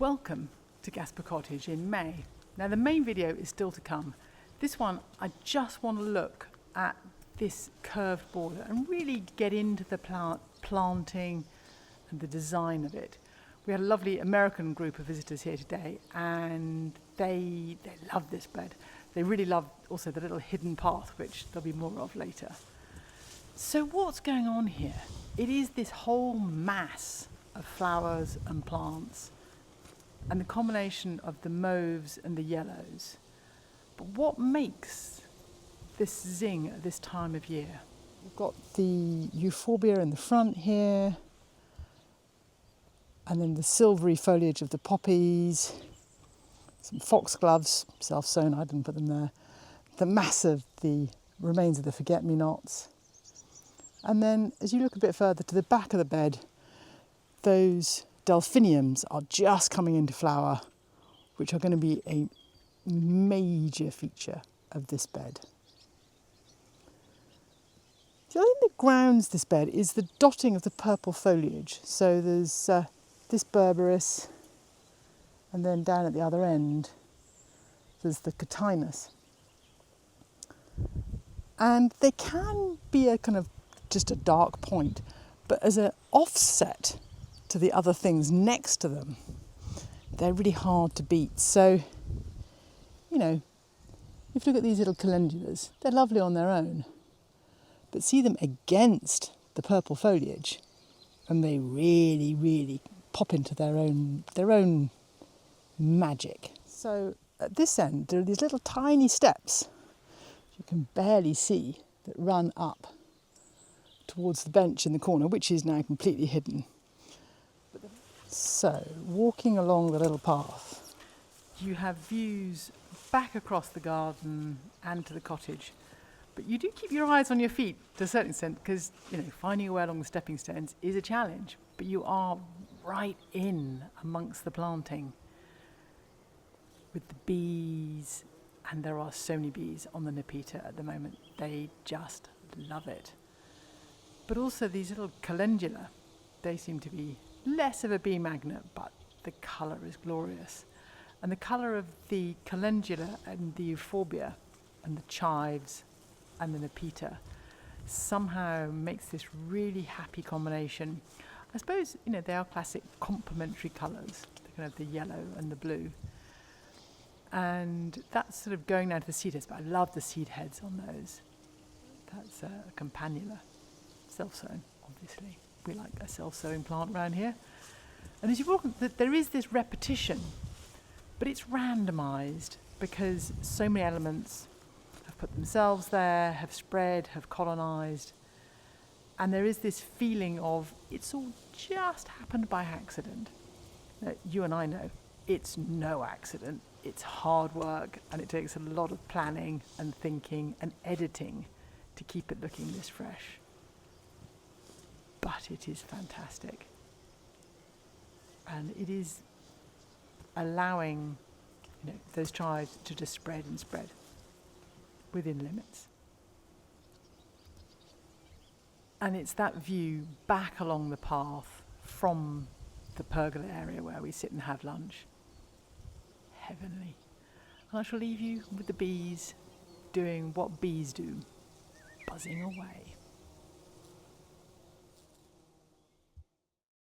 Welcome to Gasper Cottage in May. Now the main video is still to come. This one I just want to look at this curved border and really get into the planting and the design of it. We had a lovely American group of visitors here today and they love this bed. They really love also the little hidden path, which there'll be more of later. So what's going on here? It is this whole mass of flowers and plants and the combination of the mauves and the yellows. But what makes this zing at this time of year? We've got the euphorbia in the front here, and then the silvery foliage of the poppies, some foxgloves, self-sown, I didn't put them there, the mass of the remains of the forget-me-nots. And then as you look a bit further to the back of the bed, those delphiniums are just coming into flower, which are going to be a major feature of this bed. The other thing that grounds this bed is the dotting of the purple foliage. So there's this berberis, and then down at the other end there's the cotinus. And they can be a kind of just a dark point, but as an offset to the other things next to them, they're really hard to beat. So, you know, if you look at these little calendulas, they're lovely on their own, but see them against the purple foliage and they really, really pop into their own magic. So at this end, there are these little tiny steps you can barely see that run up towards the bench in the corner, which is now completely hidden. So, walking along the little path, you have views back across the garden and to the cottage. But you do keep your eyes on your feet to a certain extent, because finding your way along the stepping stones is a challenge. But you are right in amongst the planting with the bees, and there are so many bees on the Nepeta at the moment. They just love it. But also these little calendula, they seem to be less of a bee magnet, but the colour is glorious. And the colour of the calendula and the euphorbia and the chives and the Nepeta somehow makes this really happy combination. I suppose, they are classic complementary colours, kind of the yellow and the blue. And that's sort of going down to the seed heads, but I love the seed heads on those. That's a campanula, self-sown, obviously. We like a self-sowing plant around here. And as you walk, there is this repetition, but it's randomised because so many elements have put themselves there, have spread, have colonised. And there is this feeling of it's all just happened by accident. You and I know it's no accident. It's hard work, and it takes a lot of planning and thinking and editing to keep it looking this fresh. But it is fantastic. And it is allowing those chives to just spread and spread within limits. And it's that view back along the path from the pergola area where we sit and have lunch. Heavenly. And I shall leave you with the bees doing what bees do, buzzing away.